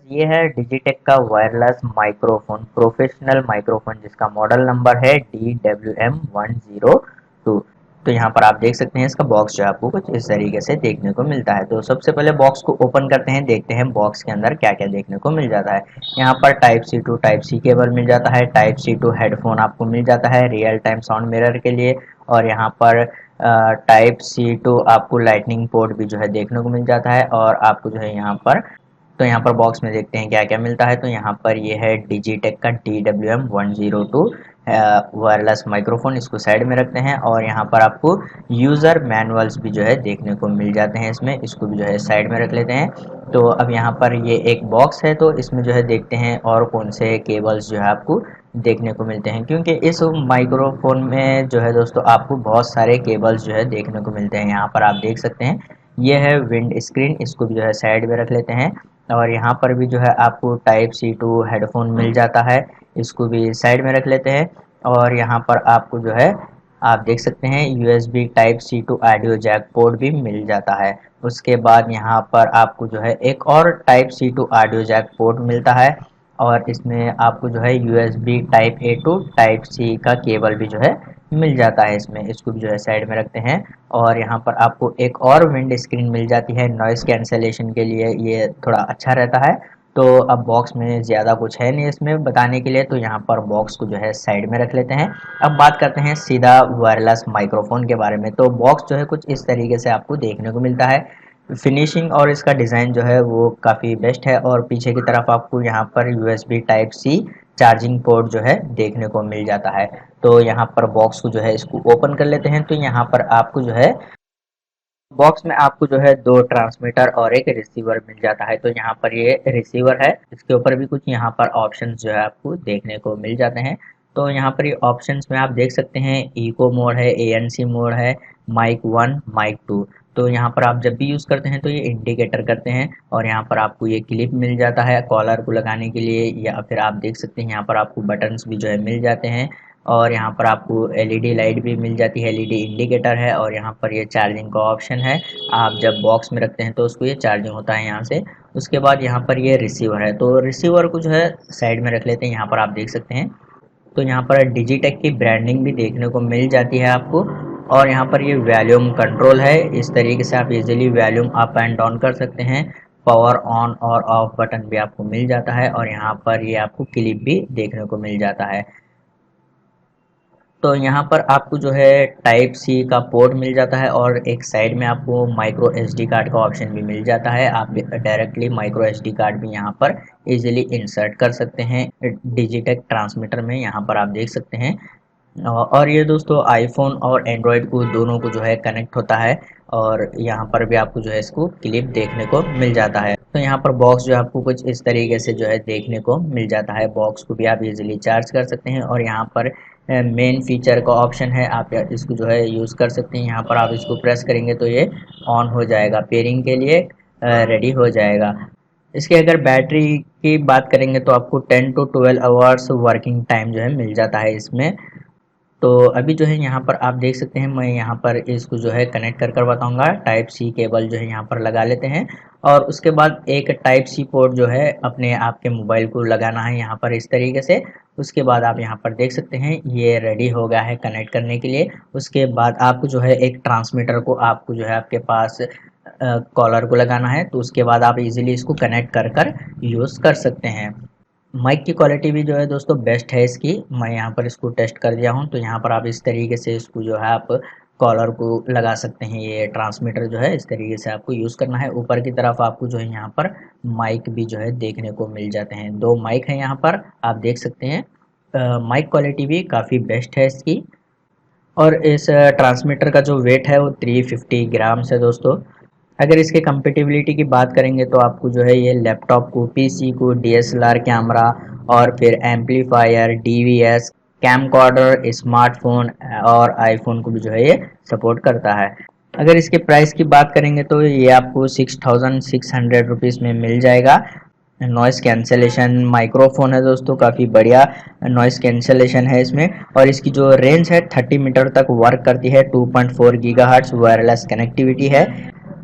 ये है डिजिटेक का वायरलेस माइक्रोफोन, प्रोफेशनल माइक्रोफोन, जिसका मॉडल नंबर है DWM102। तो यहाँ पर आप देख सकते हैं इसका बॉक्स जो है आपको कुछ इस तरीके से देखने को मिलता है। तो सबसे पहले बॉक्स को ओपन करते हैं, देखते हैं बॉक्स के अंदर क्या क्या देखने को मिल जाता है। यहाँ पर type C to type C cable मिल जाता है, टाइप सी टू हेडफोन आपको मिल जाता है रियल टाइम साउंड मिरर के लिए, और यहाँ पर टाइप सी टू आपको लाइटनिंग पोर्ट भी जो है देखने को मिल जाता है। और आपको जो है यहाँ पर, तो यहाँ पर बॉक्स में देखते हैं क्या क्या मिलता है। तो यहाँ पर ये है डिजिटेक का DWM102 वायरलेस माइक्रोफोन, इसको साइड में रखते हैं। और यहाँ पर आपको यूज़र मैनुअल्स भी जो है देखने को मिल जाते हैं इसमें, इसको भी जो है साइड में रख लेते हैं। तो अब यहाँ पर ये एक बॉक्स है, तो इसमें जो है देखते हैं और कौन से केबल्स जो है आपको देखने को मिलते हैं, क्योंकि इस माइक्रोफोन में जो है दोस्तों आपको बहुत सारे केबल्स जो है देखने को मिलते हैं। यहाँ पर आप देख सकते हैं ये है विंड स्क्रीन, इसको भी जो है साइड में रख लेते हैं। और यहाँ पर भी जो है आपको टाइप सी टू हेडफोन मिल जाता है, इसको भी साइड में रख लेते हैं। और यहाँ पर आपको जो है आप देख सकते हैं USB type C to audio jack port भी मिल जाता है। उसके बाद यहाँ पर आपको जो है एक और type C to audio jack port मिलता है, और इसमें आपको जो है USB type A to type C का केबल भी जो है मिल जाता है इसमें, इसको भी जो है साइड में रखते हैं। और यहाँ पर आपको एक और विंड स्क्रीन मिल जाती है नॉइस कैंसलेशन के लिए, ये थोड़ा अच्छा रहता है। तो अब बॉक्स में ज़्यादा कुछ है नहीं इसमें बताने के लिए, तो यहाँ पर बॉक्स को जो है साइड में रख लेते हैं। अब बात करते हैं सीधा वायरलेस माइक्रोफोन के बारे में। तो बॉक्स जो है कुछ इस तरीके से आपको देखने को मिलता है। फिनिशिंग और इसका डिज़ाइन जो है वो काफ़ी बेस्ट है, और पीछे की तरफ आपको यहाँ पर USB type C charging port जो है देखने को मिल जाता है। तो यहाँ पर बॉक्स को जो है इसको ओपन कर लेते हैं। तो यहाँ पर आपको जो है बॉक्स में आपको जो है दो ट्रांसमीटर और एक रिसीवर मिल जाता है। तो यहाँ पर ये रिसीवर है, इसके ऊपर भी कुछ यहाँ पर ऑप्शंस जो है आपको देखने को मिल जाते हैं। तो यहाँ पर ये ऑप्शंस में आप देख सकते हैं इको मोड है, ANC मोड है, माइक 1 माइक 2। तो यहाँ पर आप जब भी यूज़ करते हैं तो ये इंडिकेटर करते हैं। और यहाँ पर आपको ये क्लिप मिल जाता है कॉलर को लगाने के लिए, या फिर आप देख सकते हैं यहाँ पर आपको बटन्स भी जो है मिल जाते हैं। और यहाँ पर आपको LED लाइट भी मिल जाती है, LED इंडिकेटर है। और यहाँ पर ये चार्जिंग का ऑप्शन है, आप जब बॉक्स में रखते हैं तो उसको ये चार्जिंग होता है यहाँ से। उसके बाद यहाँ पर ये रिसीवर है, तो रिसीवर को जो है साइड में रख लेते हैं। यहाँ पर आप देख सकते हैं, तो यहाँ पर डिजिटेक की ब्रांडिंग भी देखने को मिल जाती है आपको। और यहाँ पर ये वॉल्यूम कंट्रोल है, इस तरीके से आप easily volume up and down कर सकते हैं। पावर ऑन और ऑफ बटन भी आपको मिल जाता है, और यहाँ पर ये आपको क्लिप भी देखने को मिल जाता है। तो यहाँ पर आपको जो है टाइप सी का पोर्ट मिल जाता है, और एक साइड में आपको माइक्रो SD कार्ड का ऑप्शन भी मिल जाता है। आप डायरेक्टली माइक्रो SD कार्ड भी यहाँ पर इजीली इंसर्ट कर सकते हैं डिजिटेक ट्रांसमीटर में, यहाँ पर आप देख सकते हैं। और ये दोस्तों आईफोन और एंड्रॉयड को दोनों को जो है कनेक्ट होता है, और यहाँ पर भी आपको जो है इसको क्लिप देखने को मिल जाता है। तो यहाँ पर बॉक्स जो है आपको कुछ इस तरीके से जो है देखने को मिल जाता है। बॉक्स को भी आप इजीली चार्ज कर सकते हैं, और यहाँ पर मेन फीचर का ऑप्शन है, आप इसको जो है यूज़ कर सकते हैं। यहाँ पर आप इसको प्रेस करेंगे तो ये ऑन हो जाएगा, पेयरिंग के लिए रेडी हो जाएगा। इसके अगर बैटरी की बात करेंगे तो आपको 10 to 12 आवर्स वर्किंग टाइम जो है मिल जाता है इसमें। तो अभी जो है यहाँ पर आप देख सकते हैं, मैं यहाँ पर इसको जो है कनेक्ट कर बताऊंगा। टाइप सी केबल जो है यहाँ पर लगा लेते हैं, और उसके बाद एक टाइप सी पोर्ट जो है अपने आपके मोबाइल को लगाना है यहाँ पर इस तरीके से। उसके बाद आप यहाँ पर देख सकते हैं ये रेडी हो गया है कनेक्ट करने के लिए। उसके बाद आपको जो है एक ट्रांसमीटर को आपको जो है आपके पास कॉलर को लगाना है, तो उसके बाद आप इजीली इसको कनेक्ट कर कर यूज़ कर सकते हैं। माइक की क्वालिटी भी जो है दोस्तों बेस्ट है इसकी, मैं यहाँ पर इसको टेस्ट कर दिया हूँ। तो यहाँ पर आप इस तरीके से इसको जो है आप कॉलर को लगा सकते हैं। ये ट्रांसमीटर जो है इस तरीके से आपको यूज़ करना है। ऊपर की तरफ आपको जो है यहाँ पर माइक भी जो है देखने को मिल जाते हैं, दो माइक हैं यहाँ पर आप देख सकते हैं। माइक क्वालिटी भी काफ़ी बेस्ट है इसकी। और इस ट्रांसमीटर का जो वेट है वो 350 ग्राम्स है दोस्तों। अगर इसके कंपेटिबिलिटी की बात करेंगे तो आपको जो है ये लैपटॉप को, PC को, DSLR कैमरा, और फिर एम्पलीफायर, DVS, कैमकॉर्डर, स्मार्टफोन और आईफोन को भी जो है ये सपोर्ट करता है। अगर इसके प्राइस की बात करेंगे तो ये आपको 6600 रुपीज़ में मिल जाएगा। नॉइस कैंसलेशन माइक्रोफोन है दोस्तों, काफ़ी बढ़िया नॉइस कैंसलेशन है इसमें। और इसकी जो रेंज है 30 मीटर तक वर्क करती है, 2.4 गीगाहर्ट्ज़ वायरलेस कनेक्टिविटी है।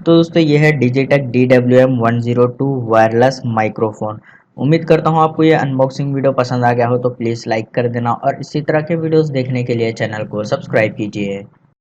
तो दोस्तों ये है डिजिटेक DWM-102 वायरलेस माइक्रोफोन। उम्मीद करता हूँ आपको ये अनबॉक्सिंग वीडियो पसंद आ गया हो, तो प्लीज़ लाइक कर देना और इसी तरह के वीडियोस देखने के लिए चैनल को सब्सक्राइब कीजिए।